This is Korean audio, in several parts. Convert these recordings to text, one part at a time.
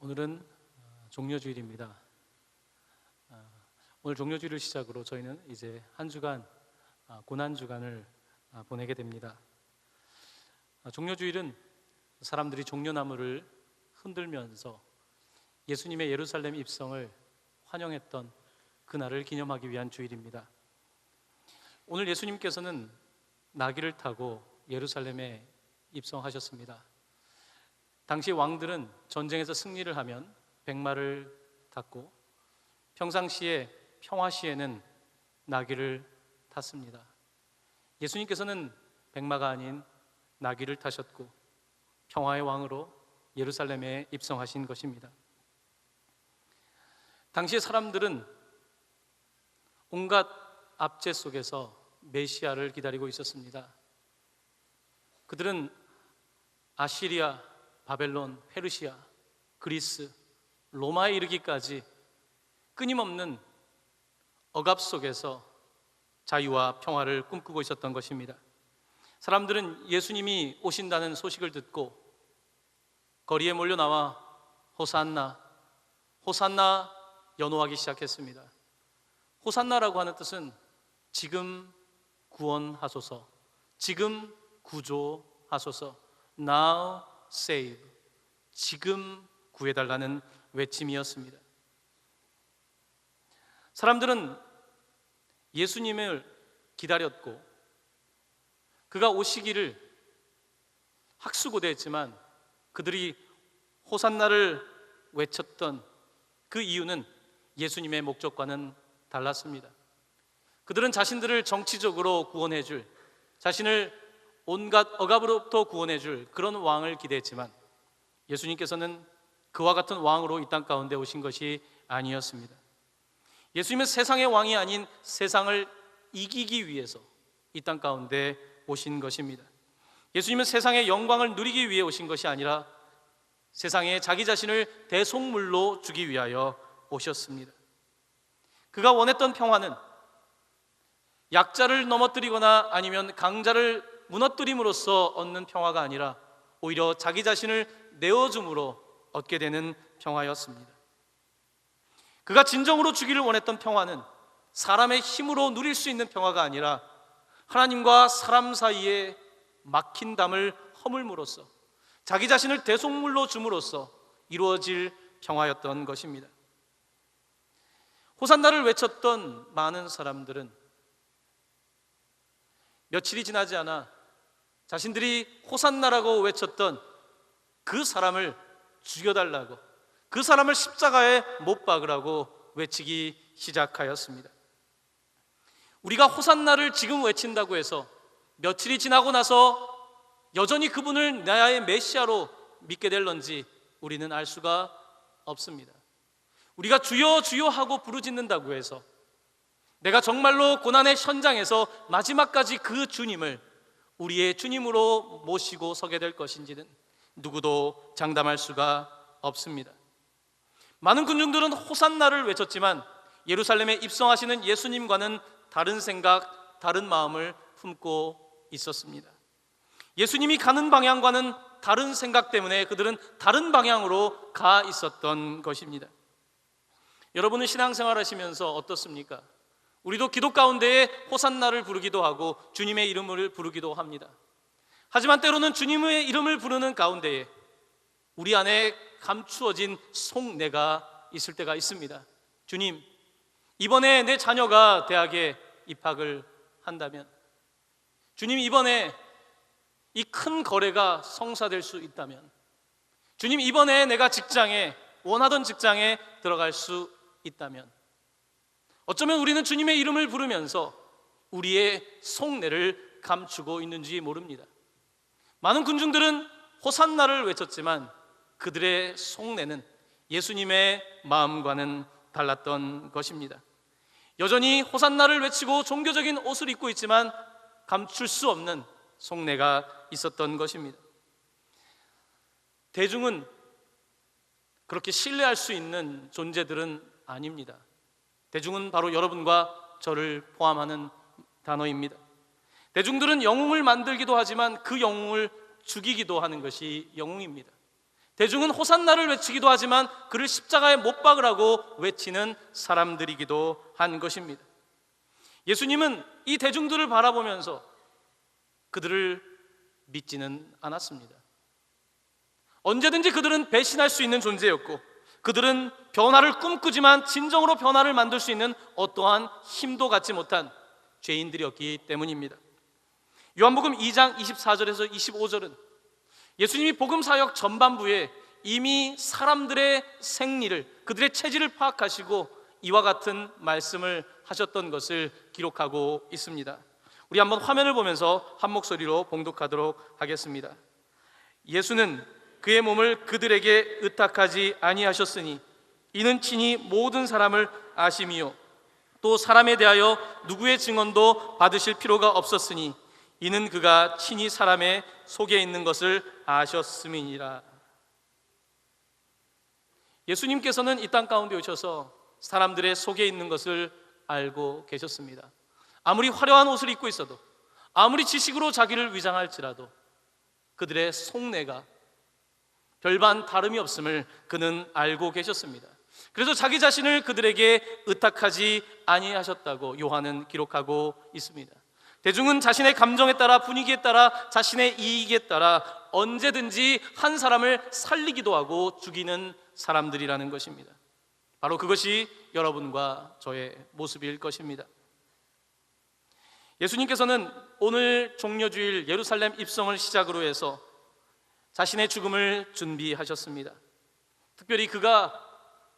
오늘은 종려주일입니다. 오늘 종려주일을 시작으로 저희는 이제 한 주간 고난주간을 보내게 됩니다. 종려주일은 사람들이 종려나무를 흔들면서 예수님의 예루살렘 입성을 환영했던 그날을 기념하기 위한 주일입니다. 오늘 예수님께서는 나귀를 타고 예루살렘에 입성하셨습니다. 당시 왕들은 전쟁에서 승리를 하면 백마를 탔고 평상시에 평화시에는 나귀를 탔습니다. 예수님께서는 백마가 아닌 나귀를 타셨고 평화의 왕으로 예루살렘에 입성하신 것입니다. 당시 사람들은 온갖 압제 속에서 메시아를 기다리고 있었습니다. 그들은 아시리아, 바벨론, 페르시아, 그리스, 로마에 이르기까지 끊임없는 억압 속에서 자유와 평화를 꿈꾸고 있었던 것입니다. 사람들은 예수님이 오신다는 소식을 듣고 거리에 몰려 나와 호산나, 호산나 연호하기 시작했습니다. 호산나라고 하는 뜻은 지금 구원하소서, 지금 구조하소서, now save, 지금 구해달라는 외침이었습니다. 사람들은 예수님을 기다렸고 그가 오시기를 학수고대했지만 그들이 호산나를 외쳤던 그 이유는 예수님의 목적과는 달랐습니다. 그들은 자신들을 정치적으로 구원해 줄, 자신을 온갖 억압으로부터 구원해 줄 그런 왕을 기대했지만 예수님께서는 그와 같은 왕으로 이 땅 가운데 오신 것이 아니었습니다. 예수님은 세상의 왕이 아닌 세상을 이기기 위해서 이 땅 가운데 오신 것입니다. 예수님은 세상의 영광을 누리기 위해 오신 것이 아니라 세상에 자기 자신을 대속물로 주기 위하여 오셨습니다. 그가 원했던 평화는 약자를 넘어뜨리거나 아니면 강자를 무너뜨림으로써 얻는 평화가 아니라 오히려 자기 자신을 내어줌으로 얻게 되는 평화였습니다. 그가 진정으로 주기를 원했던 평화는 사람의 힘으로 누릴 수 있는 평화가 아니라 하나님과 사람 사이에 막힌 담을 허물므로써 자기 자신을 대속물로 줌으로써 이루어질 평화였던 것입니다. 호산나를 외쳤던 많은 사람들은 며칠이 지나지 않아 자신들이 호산나라고 외쳤던 그 사람을 죽여달라고, 그 사람을 십자가에 못 박으라고 외치기 시작하였습니다. 우리가 호산나를 지금 외친다고 해서 며칠이 지나고 나서 여전히 그분을 나의 메시아로 믿게 될런지 우리는 알 수가 없습니다. 우리가 주여 주여 하고 부르짖는다고 해서 내가 정말로 고난의 현장에서 마지막까지 그 주님을 우리의 주님으로 모시고 서게 될 것인지는 누구도 장담할 수가 없습니다. 많은 군중들은 호산나를 외쳤지만 예루살렘에 입성하시는 예수님과는 다른 생각, 다른 마음을 품고 있었습니다. 예수님이 가는 방향과는 다른 생각 때문에 그들은 다른 방향으로 가 있었던 것입니다. 여러분은 신앙생활 하시면서 어떻습니까? 우리도 기도 가운데에 호산나를 부르기도 하고 주님의 이름을 부르기도 합니다. 하지만 때로는 주님의 이름을 부르는 가운데에 우리 안에 감추어진 속내가 있을 때가 있습니다. 주님, 이번에 내 자녀가 대학에 입학을 한다면, 주님, 이번에 이 큰 거래가 성사될 수 있다면, 주님, 이번에 내가 원하던 직장에 들어갈 수 있다면, 어쩌면 우리는 주님의 이름을 부르면서 우리의 속내를 감추고 있는지 모릅니다. 많은 군중들은 호산나를 외쳤지만 그들의 속내는 예수님의 마음과는 달랐던 것입니다. 여전히 호산나를 외치고 종교적인 옷을 입고 있지만 감출 수 없는 속내가 있었던 것입니다. 대중은 그렇게 신뢰할 수 있는 존재들은 아닙니다. 대중은 바로 여러분과 저를 포함하는 단어입니다. 대중들은 영웅을 만들기도 하지만 그 영웅을 죽이기도 하는 것이 영웅입니다. 대중은 호산나를 외치기도 하지만 그를 십자가에 못 박으라고 외치는 사람들이기도 한 것입니다. 예수님은 이 대중들을 바라보면서 그들을 믿지는 않았습니다. 언제든지 그들은 배신할 수 있는 존재였고, 그들은 변화를 꿈꾸지만 진정으로 변화를 만들 수 있는 어떠한 힘도 갖지 못한 죄인들이었기 때문입니다. 요한복음 2장 24절에서 25절은 예수님이 복음사역 전반부에 이미 사람들의 생리를, 그들의 체질을 파악하시고 이와 같은 말씀을 하셨던 것을 기록하고 있습니다. 우리 한번 화면을 보면서 한 목소리로 봉독하도록 하겠습니다. 예수는 그의 몸을 그들에게 의탁하지 아니하셨으니 이는 친히 모든 사람을 아심이요 또 사람에 대하여 누구의 증언도 받으실 필요가 없었으니 이는 그가 친히 사람의 속에 있는 것을 아셨음이니라. 예수님께서는 이 땅 가운데 오셔서 사람들의 속에 있는 것을 알고 계셨습니다. 아무리 화려한 옷을 입고 있어도, 아무리 지식으로 자기를 위장할지라도 그들의 속내가 별반 다름이 없음을 그는 알고 계셨습니다. 그래서 자기 자신을 그들에게 의탁하지 아니하셨다고 요한은 기록하고 있습니다. 대중은 자신의 감정에 따라, 분위기에 따라, 자신의 이익에 따라 언제든지 한 사람을 살리기도 하고 죽이는 사람들이라는 것입니다. 바로 그것이 여러분과 저의 모습일 것입니다. 예수님께서는 오늘 종려주일 예루살렘 입성을 시작으로 해서 자신의 죽음을 준비하셨습니다. 특별히 그가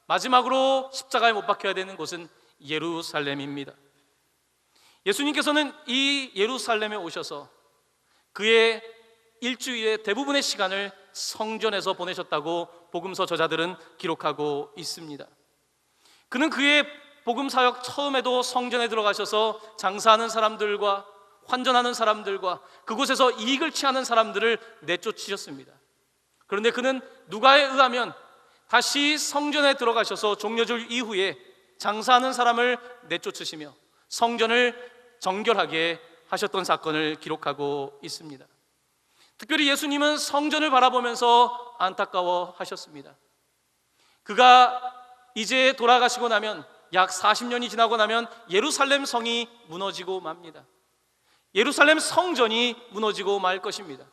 마지막으로 십자가에 못 박혀야 되는 곳은 예루살렘입니다. 예수님께서는 이 예루살렘에 오셔서 그의 일주일의 대부분의 시간을 성전에서 보내셨다고 복음서 저자들은 기록하고 있습니다. 그는 그의 복음 사역 처음에도 성전에 들어가셔서 장사하는 사람들과 환전하는 사람들과 그곳에서 이익을 취하는 사람들을 내쫓으셨습니다. 그런데 그는 누가에 의하면 다시 성전에 들어가셔서 종려주일 이후에 장사하는 사람을 내쫓으시며 성전을 정결하게 하셨던 사건을 기록하고 있습니다. 특별히 예수님은 성전을 바라보면서 안타까워 하셨습니다. 그가 이제 돌아가시고 나면 약 40년이 지나고 나면 예루살렘 성이 무너지고 맙니다. 예루살렘 성전이 무너지고 말 것입니다.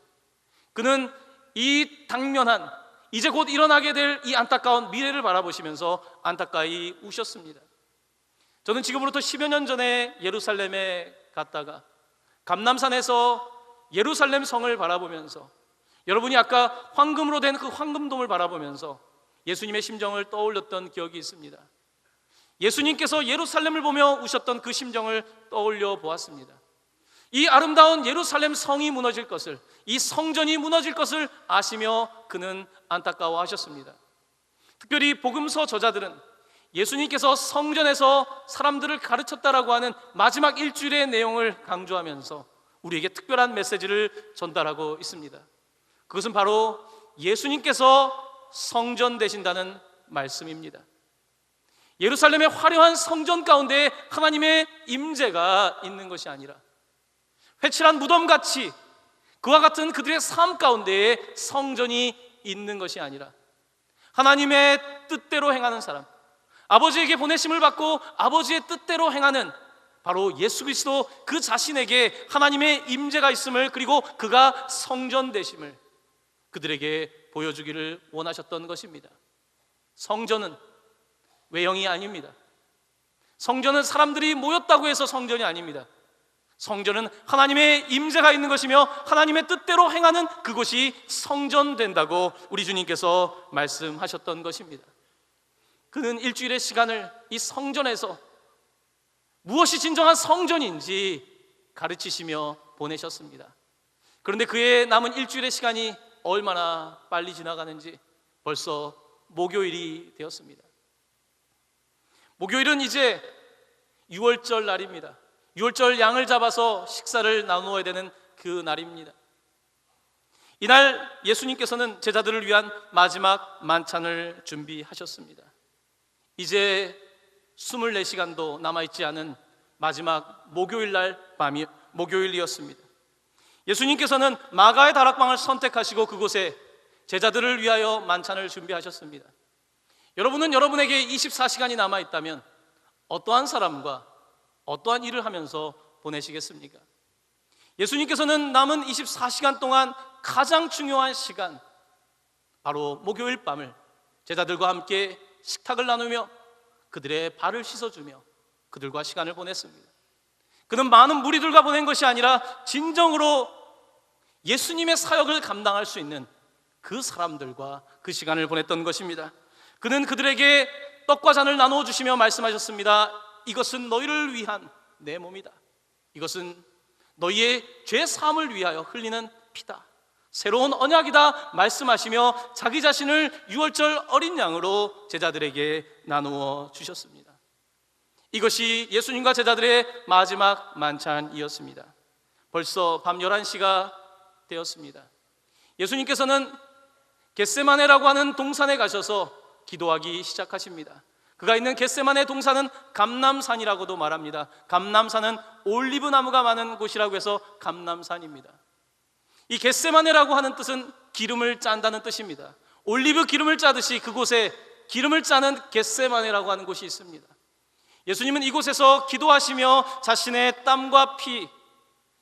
그는 이 당면한, 이제 곧 일어나게 될 이 안타까운 미래를 바라보시면서 안타까이 우셨습니다. 저는 지금으로부터 10여 년 전에 예루살렘에 갔다가 감람산에서 예루살렘 성을 바라보면서, 여러분이 아까 황금으로 된 그 황금돔을 바라보면서 예수님의 심정을 떠올렸던 기억이 있습니다. 예수님께서 예루살렘을 보며 우셨던 그 심정을 떠올려 보았습니다. 이 아름다운 예루살렘 성이 무너질 것을, 이 성전이 무너질 것을 아시며 그는 안타까워하셨습니다. 특별히 복음서 저자들은 예수님께서 성전에서 사람들을 가르쳤다라고 하는 마지막 일주일의 내용을 강조하면서 우리에게 특별한 메시지를 전달하고 있습니다. 그것은 바로 예수님께서 성전 되신다는 말씀입니다. 예루살렘의 화려한 성전 가운데 하나님의 임재가 있는 것이 아니라 회칠한 무덤같이 그와 같은 그들의 삶 가운데에 성전이 있는 것이 아니라 하나님의 뜻대로 행하는 사람, 아버지에게 보내심을 받고 아버지의 뜻대로 행하는 바로 예수 그리스도 그 자신에게 하나님의 임재가 있음을, 그리고 그가 성전 되심을 그들에게 보여주기를 원하셨던 것입니다. 성전은 외형이 아닙니다. 성전은 사람들이 모였다고 해서 성전이 아닙니다. 성전은 하나님의 임재가 있는 것이며 하나님의 뜻대로 행하는 그곳이 성전 된다고 우리 주님께서 말씀하셨던 것입니다. 그는 일주일의 시간을 이 성전에서 무엇이 진정한 성전인지 가르치시며 보내셨습니다. 그런데 그의 남은 일주일의 시간이 얼마나 빨리 지나가는지 벌써 목요일이 되었습니다. 목요일은 이제 유월절 날입니다. 유월절 양을 잡아서 식사를 나누어야 되는 그 날입니다. 이날 예수님께서는 제자들을 위한 마지막 만찬을 준비하셨습니다. 이제 24시간도 남아있지 않은 마지막 목요일 날 밤이 목요일이었습니다. 예수님께서는 마가의 다락방을 선택하시고 그곳에 제자들을 위하여 만찬을 준비하셨습니다. 여러분은 여러분에게 24시간이 남아있다면 어떠한 사람과 어떠한 일을 하면서 보내시겠습니까? 예수님께서는 남은 24시간 동안 가장 중요한 시간, 바로 목요일 밤을 제자들과 함께 식탁을 나누며 그들의 발을 씻어주며 그들과 시간을 보냈습니다. 그는 많은 무리들과 보낸 것이 아니라 진정으로 예수님의 사역을 감당할 수 있는 그 사람들과 그 시간을 보냈던 것입니다. 그는 그들에게 떡과 잔을 나누어 주시며 말씀하셨습니다. 이것은 너희를 위한 내 몸이다. 이것은 너희의 죄 사함을 위하여 흘리는 피다. 새로운 언약이다 말씀하시며 자기 자신을 유월절 어린 양으로 제자들에게 나누어 주셨습니다. 이것이 예수님과 제자들의 마지막 만찬이었습니다. 벌써 밤 11시가 되었습니다. 예수님께서는 겟세마네라고 하는 동산에 가셔서 기도하기 시작하십니다. 그가 있는 겟세마네 동산은 감람산이라고도 말합니다. 감람산은 올리브 나무가 많은 곳이라고 해서 감람산입니다. 이 겟세마네라고 하는 뜻은 기름을 짠다는 뜻입니다. 올리브 기름을 짜듯이 그곳에 기름을 짜는 겟세마네라고 하는 곳이 있습니다. 예수님은 이곳에서 기도하시며 자신의 땀과 피,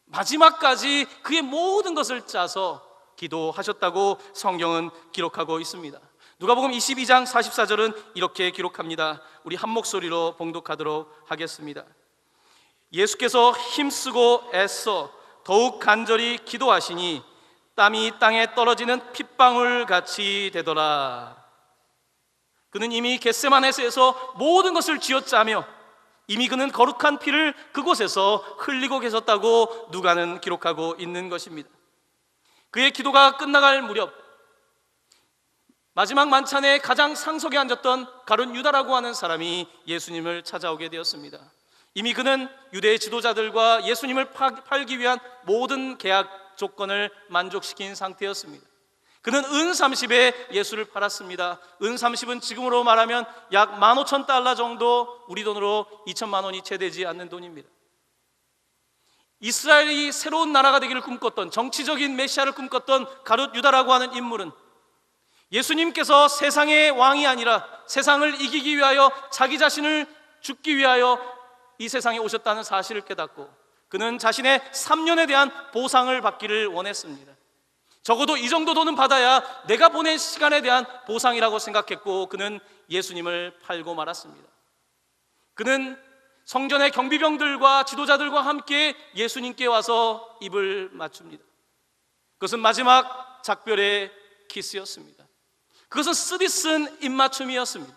마지막까지 그의 모든 것을 짜서 기도하셨다고 성경은 기록하고 있습니다. 누가복음 22장 44절은 이렇게 기록합니다. 우리 한 목소리로 봉독하도록 하겠습니다. 예수께서 힘쓰고 애써 더욱 간절히 기도하시니 땀이 땅에 떨어지는 핏방울 같이 되더라. 그는 이미 겟세마네에서 모든 것을 쥐어짜며 이미 그는 거룩한 피를 그곳에서 흘리고 계셨다고 누가는 기록하고 있는 것입니다. 그의 기도가 끝나갈 무렵 마지막 만찬에 가장 상석에 앉았던 가룟 유다라고 하는 사람이 예수님을 찾아오게 되었습니다. 이미 그는 유대 지도자들과 예수님을 팔기 위한 모든 계약 조건을 만족시킨 상태였습니다. 그는 은 30에 예수를 팔았습니다. 은 30은 지금으로 말하면 약 15,000달러 정도, 우리 돈으로 2천만 원이 채 되지 않는 돈입니다. 이스라엘이 새로운 나라가 되기를 꿈꿨던, 정치적인 메시아를 꿈꿨던 가룟 유다라고 하는 인물은 예수님께서 세상의 왕이 아니라 세상을 이기기 위하여 자기 자신을 죽기 위하여 이 세상에 오셨다는 사실을 깨닫고 그는 자신의 3년에 대한 보상을 받기를 원했습니다. 적어도 이 정도 돈은 받아야 내가 보낸 시간에 대한 보상이라고 생각했고 그는 예수님을 팔고 말았습니다. 그는 성전의 경비병들과 지도자들과 함께 예수님께 와서 입을 맞춥니다. 그것은 마지막 작별의 키스였습니다. 그것은 쓰디쓴 입맞춤이었습니다.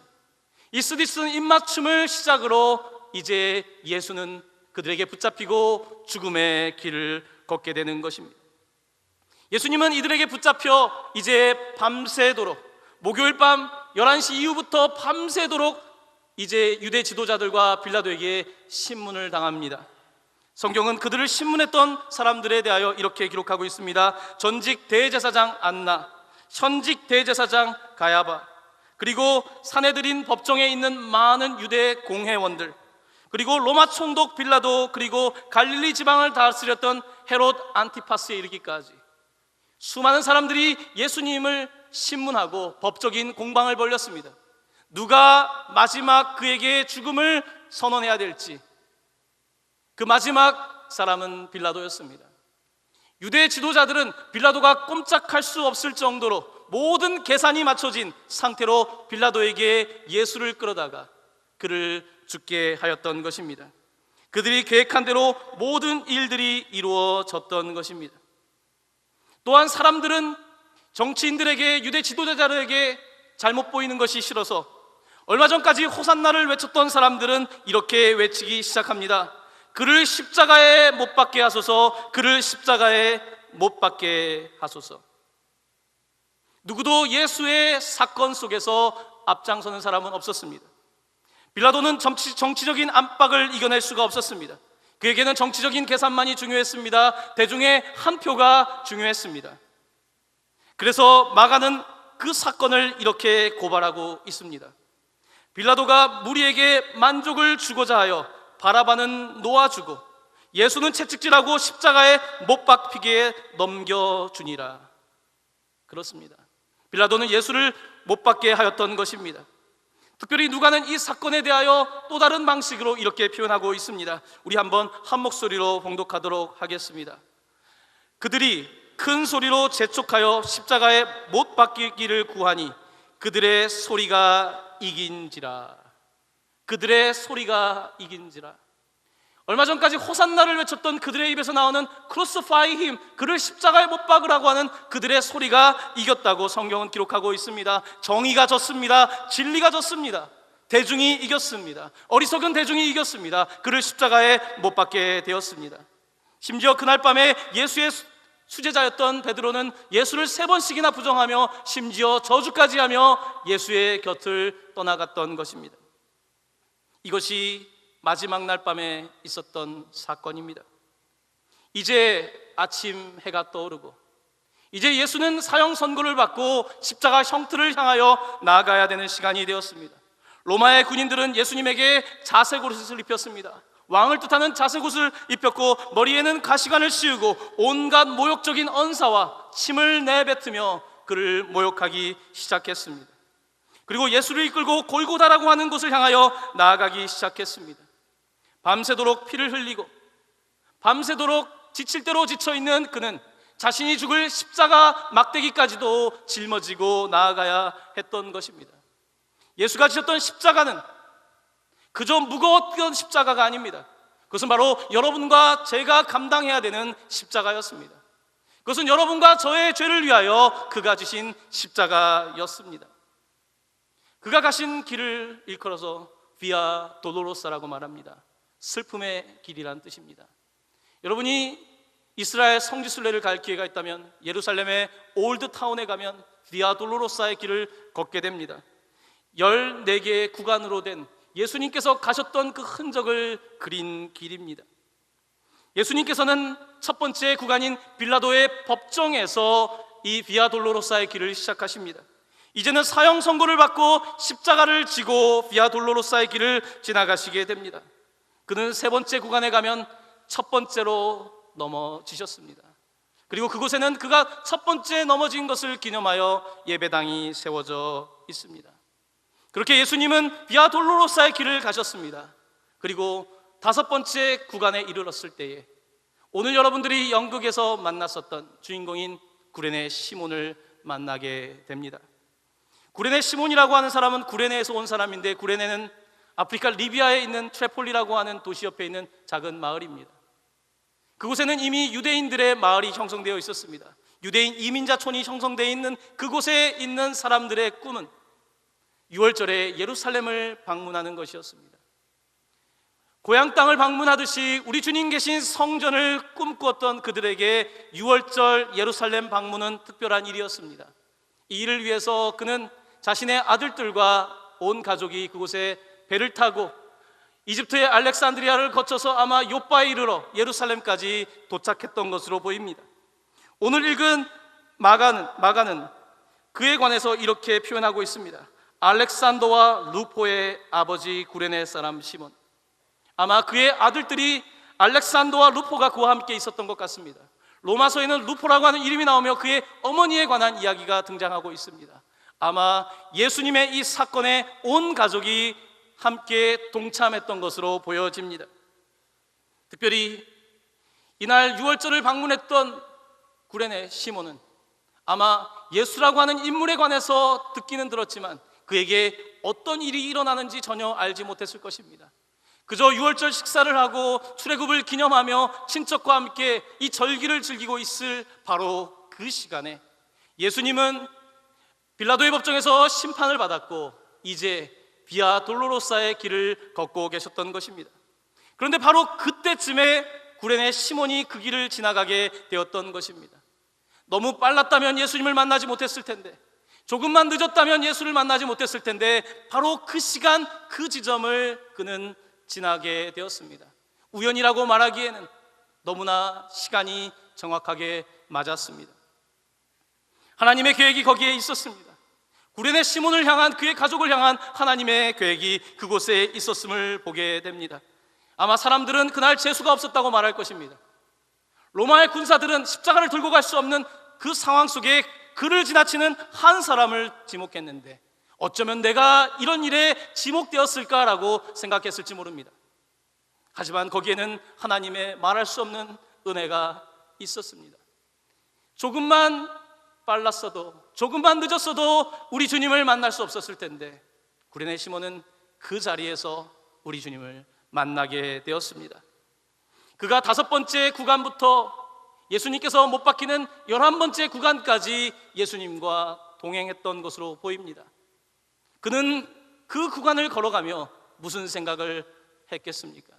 이 쓰디쓴 입맞춤을 시작으로 이제 예수는 그들에게 붙잡히고 죽음의 길을 걷게 되는 것입니다. 예수님은 이들에게 붙잡혀 이제 밤새도록, 목요일 밤 11시 이후부터 밤새도록 이제 유대 지도자들과 빌라도에게 신문을 당합니다. 성경은 그들을 신문했던 사람들에 대하여 이렇게 기록하고 있습니다. 전직 대제사장 안나, 현직 대제사장 가야바, 그리고 사내들인 법정에 있는 많은 유대 공회원들, 그리고 로마 총독 빌라도, 그리고 갈릴리 지방을 다스렸던 헤롯 안티파스에 이르기까지 수많은 사람들이 예수님을 신문하고 법적인 공방을 벌였습니다. 누가 마지막 그에게 죽음을 선언해야 될지, 그 마지막 사람은 빌라도였습니다. 유대 지도자들은 빌라도가 꼼짝할 수 없을 정도로 모든 계산이 맞춰진 상태로 빌라도에게 예수를 끌어다가 그를 죽게 하였던 것입니다. 그들이 계획한 대로 모든 일들이 이루어졌던 것입니다. 또한 사람들은 정치인들에게, 유대 지도자들에게 잘못 보이는 것이 싫어서 얼마 전까지 호산나를 외쳤던 사람들은 이렇게 외치기 시작합니다. 그를 십자가에 못 박게 하소서, 그를 십자가에 못 박게 하소서. 누구도 예수의 사건 속에서 앞장서는 사람은 없었습니다. 빌라도는 정치적인 압박을 이겨낼 수가 없었습니다. 그에게는 정치적인 계산만이 중요했습니다. 대중의 한 표가 중요했습니다. 그래서 마가는 그 사건을 이렇게 고발하고 있습니다. 빌라도가 무리에게 만족을 주고자 하여 바라바는 놓아주고 예수는 채찍질하고 십자가에 못 박히게 넘겨주니라. 그렇습니다. 빌라도는 예수를 못 박게 하였던 것입니다. 특별히 누가는 이 사건에 대하여 또 다른 방식으로 이렇게 표현하고 있습니다. 우리 한번 한 목소리로 봉독하도록 하겠습니다. 그들이 큰 소리로 재촉하여 십자가에 못 박히기를 구하니 그들의 소리가 이긴지라. 그들의 소리가 이긴지라. 얼마 전까지 호산나를 외쳤던 그들의 입에서 나오는 크루시파이 힘, 그를 십자가에 못 박으라고 하는 그들의 소리가 이겼다고 성경은 기록하고 있습니다. 정의가 졌습니다. 진리가 졌습니다. 대중이 이겼습니다. 어리석은 대중이 이겼습니다. 그를 십자가에 못 박게 되었습니다. 심지어 그날 밤에 예수의 수제자였던 베드로는 예수를 3번씩이나 부정하며 심지어 저주까지 하며 예수의 곁을 떠나갔던 것입니다. 이것이 마지막 날 밤에 있었던 사건입니다. 이제 아침 해가 떠오르고 이제 예수는 사형 선고를 받고 십자가 형틀을 향하여 나아가야 되는 시간이 되었습니다. 로마의 군인들은 예수님에게 자색 옷을 입혔습니다. 왕을 뜻하는 자색 옷을 입혔고 머리에는 가시관을 씌우고 온갖 모욕적인 언사와 침을 내뱉으며 그를 모욕하기 시작했습니다. 그리고 예수를 이끌고 골고다라고 하는 곳을 향하여 나아가기 시작했습니다. 밤새도록 피를 흘리고 밤새도록 지칠 대로 지쳐있는 그는 자신이 죽을 십자가 막대기까지도 짊어지고 나아가야 했던 것입니다. 예수가 지셨던 십자가는 그저 무거웠던 십자가가 아닙니다. 그것은 바로 여러분과 제가 감당해야 되는 십자가였습니다. 그것은 여러분과 저의 죄를 위하여 그가 지신 십자가였습니다. 그가 가신 길을 일컬어서 비아 돌로로사라고 말합니다. 슬픔의 길이란 뜻입니다. 여러분이 이스라엘 성지순례를 갈 기회가 있다면 예루살렘의 올드타운에 가면 비아 돌로로사의 길을 걷게 됩니다. 14개의 구간으로 된 예수님께서 가셨던 그 흔적을 그린 길입니다. 예수님께서는 첫 번째 구간인 빌라도의 법정에서 이 비아 돌로로사의 길을 시작하십니다. 이제는 사형 선고를 받고 십자가를 지고 비아 돌로로사의 길을 지나가시게 됩니다. 그는 3번째 구간에 가면 첫 번째로 넘어지셨습니다. 그리고 그곳에는 그가 첫 번째 넘어진 것을 기념하여 예배당이 세워져 있습니다. 그렇게 예수님은 비아 돌로로사의 길을 가셨습니다. 그리고 5번째 구간에 이르렀을 때에 오늘 여러분들이 연극에서 만났었던 주인공인 구레네 시몬을 만나게 됩니다. 구레네 시몬이라고 하는 사람은 구레네에서 온 사람인데, 구레네는 아프리카 리비아에 있는 트레폴리라고 하는 도시 옆에 있는 작은 마을입니다. 그곳에는 이미 유대인들의 마을이 형성되어 있었습니다. 유대인 이민자촌이 형성되어 있는 그곳에 있는 사람들의 꿈은 6월절에 예루살렘을 방문하는 것이었습니다. 고향 땅을 방문하듯이 우리 주님 계신 성전을 꿈꾸었던 그들에게 6월절 예루살렘 방문은 특별한 일이었습니다. 이 일을 위해서 그는 자신의 아들들과 온 가족이 그곳에 배를 타고 이집트의 알렉산드리아를 거쳐서 아마 요빠에 이르러 예루살렘까지 도착했던 것으로 보입니다. 오늘 읽은 마가는 그에 관해서 이렇게 표현하고 있습니다. 알렉산더와 루포의 아버지 구레네 사람 시몬. 아마 그의 아들들이 알렉산더와 루포가 그와 함께 있었던 것 같습니다. 로마서에는 루포라고 하는 이름이 나오며 그의 어머니에 관한 이야기가 등장하고 있습니다. 아마 예수님의 이 사건에 온 가족이 함께 동참했던 것으로 보여집니다. 특별히 이날 6월절을 방문했던 구레네 시몬은 아마 예수라고 하는 인물에 관해서 듣기는 들었지만 그에게 어떤 일이 일어나는지 전혀 알지 못했을 것입니다. 그저 6월절 식사를 하고 출애굽을 기념하며 친척과 함께 이 절기를 즐기고 있을 바로 그 시간에 예수님은 빌라도의 법정에서 심판을 받았고 이제 비아 돌로로사의 길을 걷고 계셨던 것입니다. 그런데 바로 그때쯤에 구레네 시몬이 그 길을 지나가게 되었던 것입니다. 너무 빨랐다면 예수님을 만나지 못했을 텐데, 조금만 늦었다면 예수를 만나지 못했을 텐데, 바로 그 시간 그 지점을 그는 지나게 되었습니다. 우연이라고 말하기에는 너무나 시간이 정확하게 맞았습니다. 하나님의 계획이 거기에 있었습니다. 구레네 시몬을 향한, 그의 가족을 향한 하나님의 계획이 그곳에 있었음을 보게 됩니다. 아마 사람들은 그날 재수가 없었다고 말할 것입니다. 로마의 군사들은 십자가를 들고 갈 수 없는 그 상황 속에 그를 지나치는 한 사람을 지목했는데 어쩌면 내가 이런 일에 지목되었을까라고 생각했을지 모릅니다. 하지만 거기에는 하나님의 말할 수 없는 은혜가 있었습니다. 조금만 빨랐어도, 조금만 늦었어도 우리 주님을 만날 수 없었을 텐데 구레네 시몬은 그 자리에서 우리 주님을 만나게 되었습니다. 그가 5번째 구간부터 예수님께서 못 박히는 11번째 구간까지 예수님과 동행했던 것으로 보입니다. 그는 그 구간을 걸어가며 무슨 생각을 했겠습니까?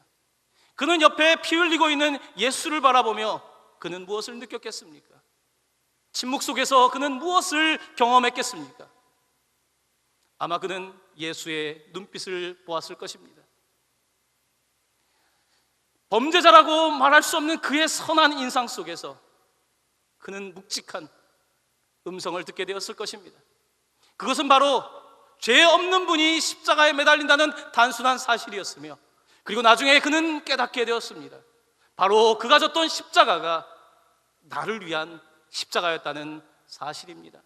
그는 옆에 피 흘리고 있는 예수를 바라보며 그는 무엇을 느꼈겠습니까? 침묵 속에서 그는 무엇을 경험했겠습니까? 아마 그는 예수의 눈빛을 보았을 것입니다. 범죄자라고 말할 수 없는 그의 선한 인상 속에서 그는 묵직한 음성을 듣게 되었을 것입니다. 그것은 바로 죄 없는 분이 십자가에 매달린다는 단순한 사실이었으며, 그리고 나중에 그는 깨닫게 되었습니다. 바로 그가 졌던 십자가가 나를 위한 십자가였다는 사실입니다.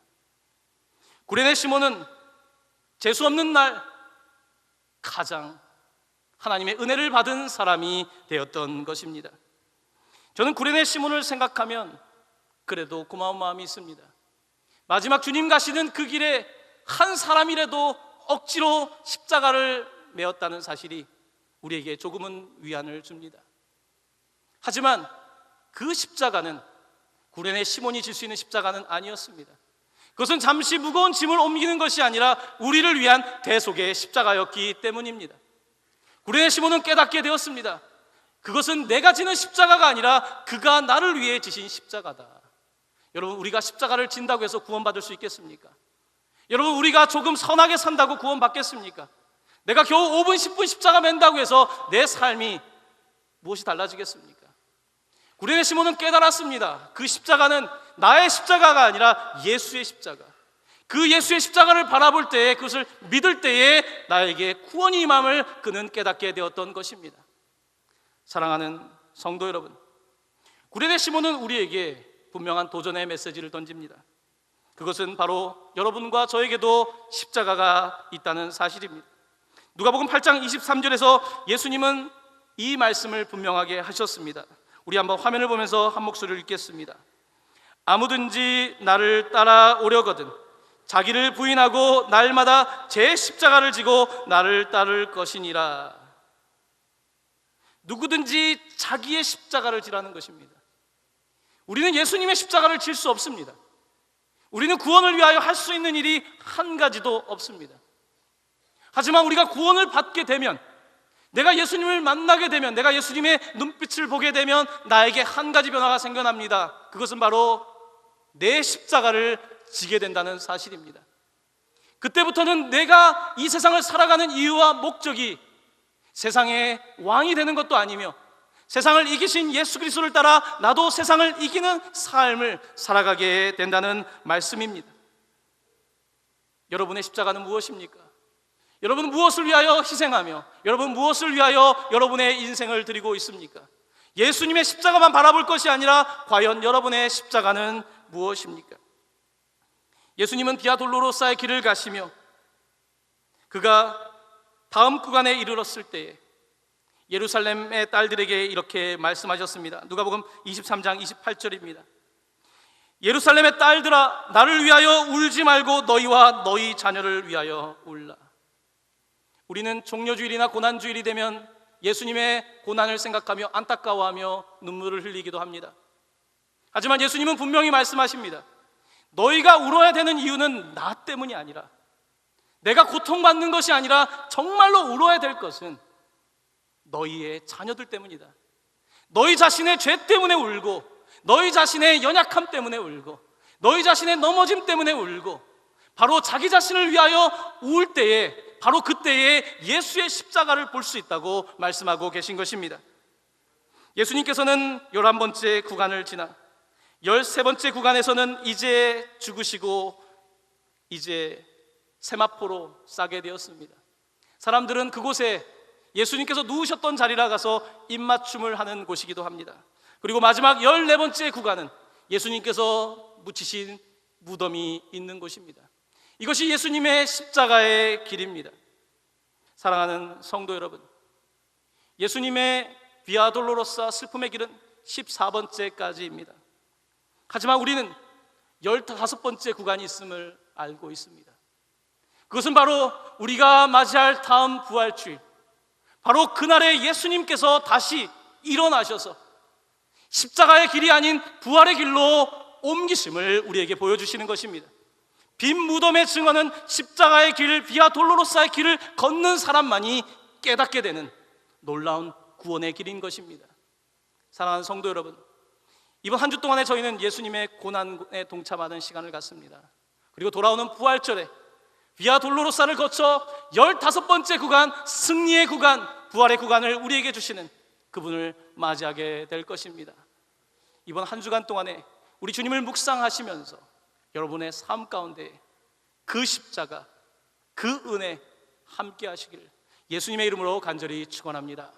구레네 시몬은 재수 없는 날 가장 하나님의 은혜를 받은 사람이 되었던 것입니다. 저는 구레네 시몬을 생각하면 그래도 고마운 마음이 있습니다. 마지막 주님 가시는 그 길에 한 사람이라도 억지로 십자가를 메었다는 사실이 우리에게 조금은 위안을 줍니다. 하지만 그 십자가는 구레네 시몬이 질 수 있는 십자가는 아니었습니다. 그것은 잠시 무거운 짐을 옮기는 것이 아니라 우리를 위한 대속의 십자가였기 때문입니다. 구레네 시몬은 깨닫게 되었습니다. 그것은 내가 지는 십자가가 아니라 그가 나를 위해 지신 십자가다. 여러분, 우리가 십자가를 진다고 해서 구원받을 수 있겠습니까? 여러분, 우리가 조금 선하게 산다고 구원받겠습니까? 내가 겨우 5분 10분 십자가 맨다고 해서 내 삶이 무엇이 달라지겠습니까? 구레네 시몬은 깨달았습니다. 그 십자가는 나의 십자가가 아니라 예수의 십자가. 그 예수의 십자가를 바라볼 때에, 그것을 믿을 때에 나에게 구원이 임함을 그는 깨닫게 되었던 것입니다. 사랑하는 성도 여러분, 구레네 시몬은 우리에게 분명한 도전의 메시지를 던집니다. 그것은 바로 여러분과 저에게도 십자가가 있다는 사실입니다. 누가복음 8장 23절에서 예수님은 이 말씀을 분명하게 하셨습니다. 우리 한번 화면을 보면서 한 목소리를 읽겠습니다. 아무든지 나를 따라오려거든 자기를 부인하고 날마다 제 십자가를 지고 나를 따를 것이니라. 누구든지 자기의 십자가를 지라는 것입니다. 우리는 예수님의 십자가를 질 수 없습니다. 우리는 구원을 위하여 할 수 있는 일이 한 가지도 없습니다. 하지만 우리가 구원을 받게 되면, 내가 예수님을 만나게 되면, 내가 예수님의 눈빛을 보게 되면 나에게 한 가지 변화가 생겨납니다. 그것은 바로 내 십자가를 지게 된다는 사실입니다. 그때부터는 내가 이 세상을 살아가는 이유와 목적이 세상의 왕이 되는 것도 아니며, 세상을 이기신 예수 그리스도를 따라 나도 세상을 이기는 삶을 살아가게 된다는 말씀입니다. 여러분의 십자가는 무엇입니까? 여러분은 무엇을 위하여 희생하며, 여러분 무엇을 위하여 여러분의 인생을 드리고 있습니까? 예수님의 십자가만 바라볼 것이 아니라 과연 여러분의 십자가는 무엇입니까? 예수님은 비아 돌로로사의 길을 가시며 그가 다음 구간에 이르렀을 때에 예루살렘의 딸들에게 이렇게 말씀하셨습니다. 누가복음 23장 28절입니다. 예루살렘의 딸들아, 나를 위하여 울지 말고 너희와 너희 자녀를 위하여 울라. 우리는 종려주일이나 고난주일이 되면 예수님의 고난을 생각하며 안타까워하며 눈물을 흘리기도 합니다. 하지만 예수님은 분명히 말씀하십니다. 너희가 울어야 되는 이유는 나 때문이 아니라, 내가 고통받는 것이 아니라 정말로 울어야 될 것은 너희의 자녀들 때문이다. 너희 자신의 죄 때문에 울고, 너희 자신의 연약함 때문에 울고, 너희 자신의 넘어짐 때문에 울고, 바로 자기 자신을 위하여 울 때에, 바로 그때에 예수의 십자가를 볼 수 있다고 말씀하고 계신 것입니다. 예수님께서는 11번째 구간을 지나 13번째 구간에서는 이제 죽으시고 이제 세마포로 싸게 되었습니다. 사람들은 그곳에 예수님께서 누우셨던 자리라 가서 입맞춤을 하는 곳이기도 합니다. 그리고 마지막 14번째 구간은 예수님께서 묻히신 무덤이 있는 곳입니다. 이것이 예수님의 십자가의 길입니다. 사랑하는 성도 여러분, 예수님의 비아 돌로로사 슬픔의 길은 14번째까지입니다. 하지만 우리는 15번째 구간이 있음을 알고 있습니다. 그것은 바로 우리가 맞이할 다음 부활주일, 바로 그날에 예수님께서 다시 일어나셔서 십자가의 길이 아닌 부활의 길로 옮기심을 우리에게 보여주시는 것입니다. 빈 무덤의 증언은 십자가의 길, 비아 돌로로사의 길을 걷는 사람만이 깨닫게 되는 놀라운 구원의 길인 것입니다. 사랑하는 성도 여러분, 이번 한 주 동안에 저희는 예수님의 고난에 동참하는 시간을 갖습니다. 그리고 돌아오는 부활절에 비아 돌로로사를 거쳐 15번째 구간, 승리의 구간, 부활의 구간을 우리에게 주시는 그분을 맞이하게 될 것입니다. 이번 한 주간 동안에 우리 주님을 묵상하시면서 여러분의 삶 가운데 그 십자가, 그 은혜 함께 하시길 예수님의 이름으로 간절히 축원합니다.